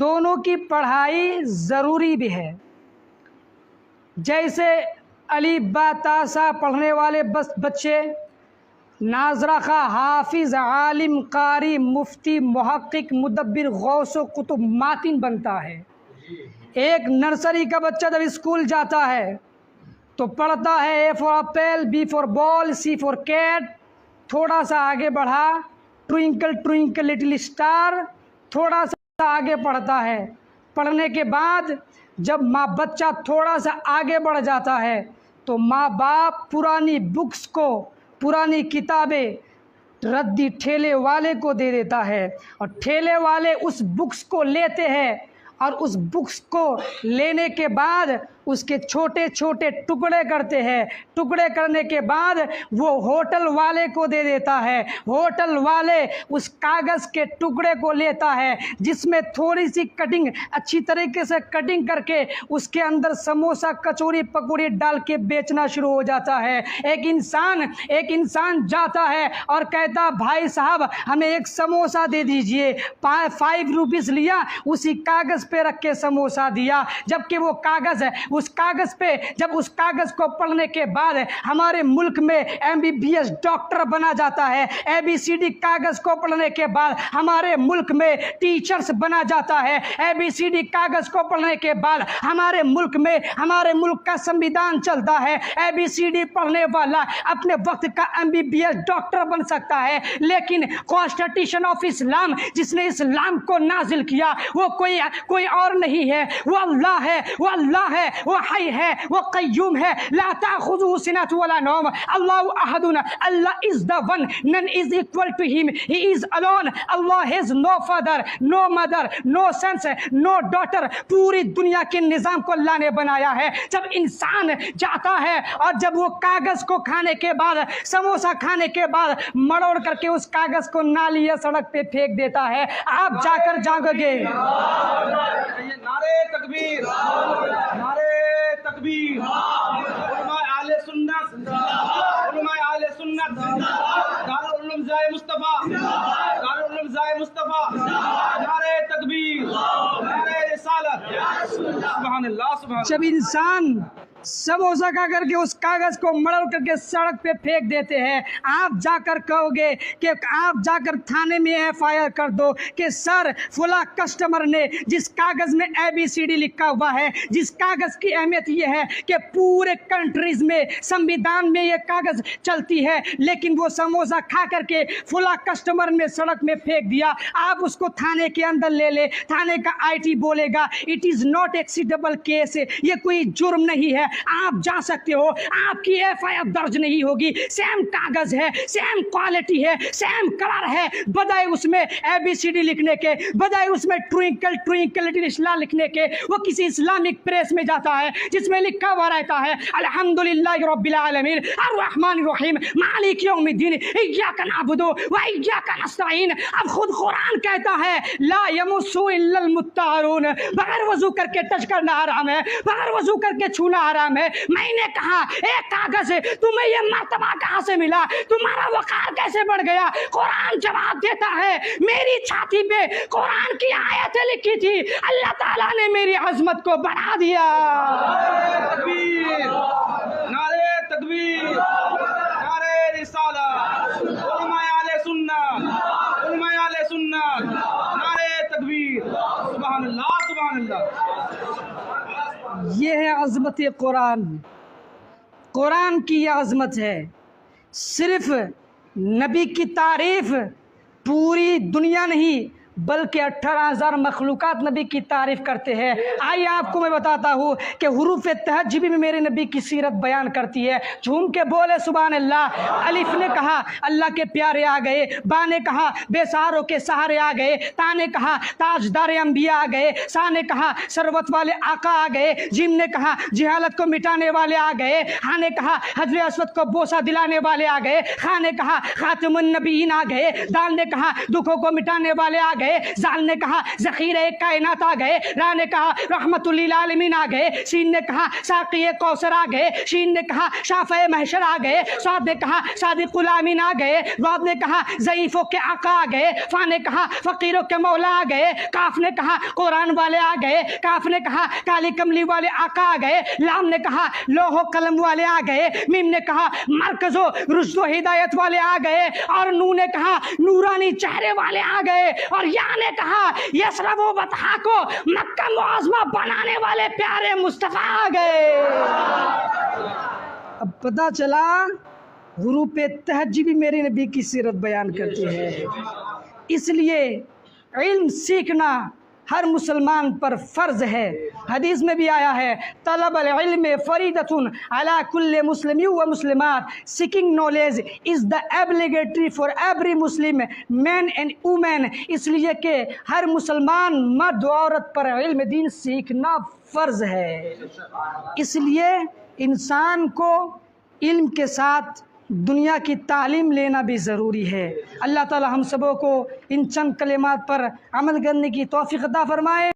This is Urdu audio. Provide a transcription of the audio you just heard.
دونوں کی پڑھائی ضروری بھی ہے. جیسے الف با تا سا پڑھنے والے بچے ناظرہ خواہ حافظ عالم قاری مفتی محقق مدبر غوث و قطب ماتن بنتا ہے. ایک نرسری کا بچہ جب اسکول جاتا ہے تو پڑھتا ہے A for apple B for ball C for cat, تھوڑا سا آگے بڑھا ٹوئنکل ٹوئنکل لٹل اسٹار، تھوڑا سا آگے پڑھتا ہے. پڑھنے کے بعد جب بچہ تھوڑا سا آگے بڑھ جاتا ہے تو ماں باپ پرانی بکس کو، پرانی کتابیں ردی ٹھیلے والے کو دے دیتا ہے، اور ٹھیلے والے اس بکس کو لیتے ہیں، اور اس بکس کو لینے کے بعد اس کے چھوٹے چھوٹے ٹکڑے کرتے ہیں. ٹکڑے کرنے کے بعد وہ ہوٹل والے کو دے دیتا ہے. ہوٹل والے اس کاغذ کے ٹکڑے کو لیتا ہے جس میں تھوڑی سی کٹنگ اچھی طریقے سے کٹنگ کر کے اس کے اندر سموسہ کچوری پکوڑی ڈال کے بیچنا شروع ہو جاتا ہے. ایک انسان جاتا ہے اور کہتا بھائی صاحب ہمیں ایک سموسہ دے دیجئے. 5 روپیز لیا، اسی کاغذ پہ رکھ کے سموسہ دیا. جبکہ وہ کاغذ ہے، اس کاغذ پہ جب اس کاغذ کو پڑھنے کے بعد ہمارے ملک میں MBBS ڈاکٹر بنا جاتا ہے. ABCD کاغذ کو پڑھنے کے بعد ہمارے ملک میں ٹیچرز بنا جاتا ہے. ABCD کاغذ کو پڑھنے کے بعد ہمارے ملک کا سنویدھان چلتا ہے. ABCD پڑھنے والا اپنے وقت کا MBBS ڈاکٹر بن سکتا ہے. لیکن کانسٹیٹیوشن آف اسلام جس نے اسلام کو نازل کیا وہ کوئی اور نہیں ہے، وہ اللہ ہے، وہ اللہ ہے، وہ حی ہے، وہ قیوم ہے. لا تأخذه سنة ولا نوم. اللہ احد، اللہ is the one, none is equal to him, he is alone. Allah has no father, no mother, no sons, no daughter. پوری دنیا کے نظام کو اللہ نے بنایا ہے. جب انسان جاتا ہے اور جب وہ کاغذ کو کھانے کے بعد، سموسہ کھانے کے بعد مڑوڑ کر کے اس کاغذ کو نالی یا سڑک پہ پھینک دیتا ہے، آپ جا کر جاگو گے. نعرے تکبیر، نعرے تکبیر. علماء اہل سنت، علماء اہل سنت، دارالعلوم ضیاء مصطفیٰ، دارالعلوم ضیاء مصطفیٰ. نعرے تکبیر، نعرے رسالت. سبحان اللہ، سبحان اللہ. جب انسان سموسہ کھا کر کے اس کاغذ کو مڑ کر کے سڑک پہ پھینک دیتے ہیں، آپ جا کر کہو گے کہ آپ جا کر تھانے میں FIR کر دو کہ سر فلاں کسٹمر نے جس کاغذ میں ABCD لکھا ہوا ہے، جس کاغذ کی اہمیت یہ ہے کہ پورے کنٹریز میں سنویدھان میں یہ کاغذ چلتی ہے، لیکن وہ سموسہ کھا کر کے فلاں کسٹمر نے سڑک میں پھینک دیا، آپ اس کو تھانے کے اندر لے لے. تھانے کا IT بولے گا اٹ از ناٹ ایکسیڈیبل کیس، یہ کوئی جرم نہیں ہے، آپ جا سکتے ہو، آپ کی FIR درج نہیں ہوگی. سیم کاغذ ہے، سیم کوالٹی ہے، سیم کلر ہے، بدائے اس میں ABCD لکھنے کے، بدائے اس میں ٹوئنکل ٹوئنکل لٹل اسٹار لکھنے کے، وہ کسی اسلامک پریس میں جاتا ہے جس میں لکھا ہوا رہتا ہے الحمدللہ رب العالمین الرحمن الرحیم مالک یوم الدین ایاک نعبد و ایاک نستعین. اب خود قرآن کہتا ہے لا یمس الا المطہرون، بغیر وضو کر کے ٹچ کرنا حرام ہے، بغیر وضو کر کے چھونا حرام ہے. میں نے کہا اے کاغذ تمہیں یہ مرتبہ کہاں سے ملا، تمہارا وقار کیسے بڑھ گیا؟ قرآن جواب دیتا ہے میری چھاتی پہ قرآن کی آیتیں لکھی تھی، اللہ تعالیٰ نے میری عظمت کو بڑھا دیا. تکبیر، نعرے تکبیر، نعرے رسالت. علماء اہل سنت، علماء اہل سنت. نعرے تکبیر. سبحان اللہ، سبحان اللہ. یہ ہے عظمت قرآن. قرآن کی یہ عظمت ہے. صرف نبی کی تعریف پوری دنیا نہیں بلکہ 18,000 مخلوقات نبی کی تعریف کرتے ہیں. آئیے آپ کو میں بتاتا ہوں کہ حروف تہجی میں میرے نبی کی سیرت بیان کرتی ہے. جھوم کے بولے سبحان اللہ. الف نے کہا اللہ کے پیارے آ گئے، با نے کہا بے سہاروں کے سہارے آ گئے، تا نے کہا تاجدار انبیاء آ گئے، سا نے کہا ثروت والے آقا آ گئے، جیم نے کہا جہالت کو مٹانے والے آ گئے، ہاں نے کہا حجر اسود کو بوسہ دلانے والے آ گئے، خاں نے کہا خاتم النبیین آ گئے، دال نے کہا دکھوں کو مٹانے والے آ گئے، گئے، زال نے کہا ذخیرہ کائنات آ گئے، را نے کہا رحمت للعالمین آ گئے، سین نے کہا ساقی کوثر آ گئے، شین نے کہا شافع محشر آ گئے، صاد نے کہا صادق الامین آ گئے، ضاد نے کہا ضعیفوں کے آقا آ گئے، فا نے کہا فقیروں کے مولا آ گئے، کاف نے کہا قرآن والے آ گئے، کاف نے کہا کالی کملی والے آقا آ گئے، لام نے کہا لوح و قلم والے آ گئے، میم نے کہا مرکز و رشد و ہدایت والے آ گئے، اور نو نے کہا نورانی چہرے والے آ گئے، اور یا نے کہا یسرب و بطحا کو مکہ معظمہ بنانے والے پیارے مصطفیٰ آ گئے۔ اب پتہ چلا غروب تہجی بھی میرے نبی کی سیرت بیان کرتی ہے۔ اس لیے علم سیکھنا ہر مسلمان پر فرض ہے۔ حدیث میں بھی آیا ہے طلب العلم فریضۃ علی کل مسلم و مسلمات، seeking knowledge is the obligatory for every Muslim man and woman, اس لیے کہ ہر مسلمان مرد و عورت پر علم دین سیکھنا فرض ہے۔ اس لیے انسان کو علم کے ساتھ دنیا کی تعلیم لینا بھی ضروری ہے۔ اللہ تعالی ہم سبوں کو ان چند کلمات پر عمل کرنے کی توفیق عطا فرمائے۔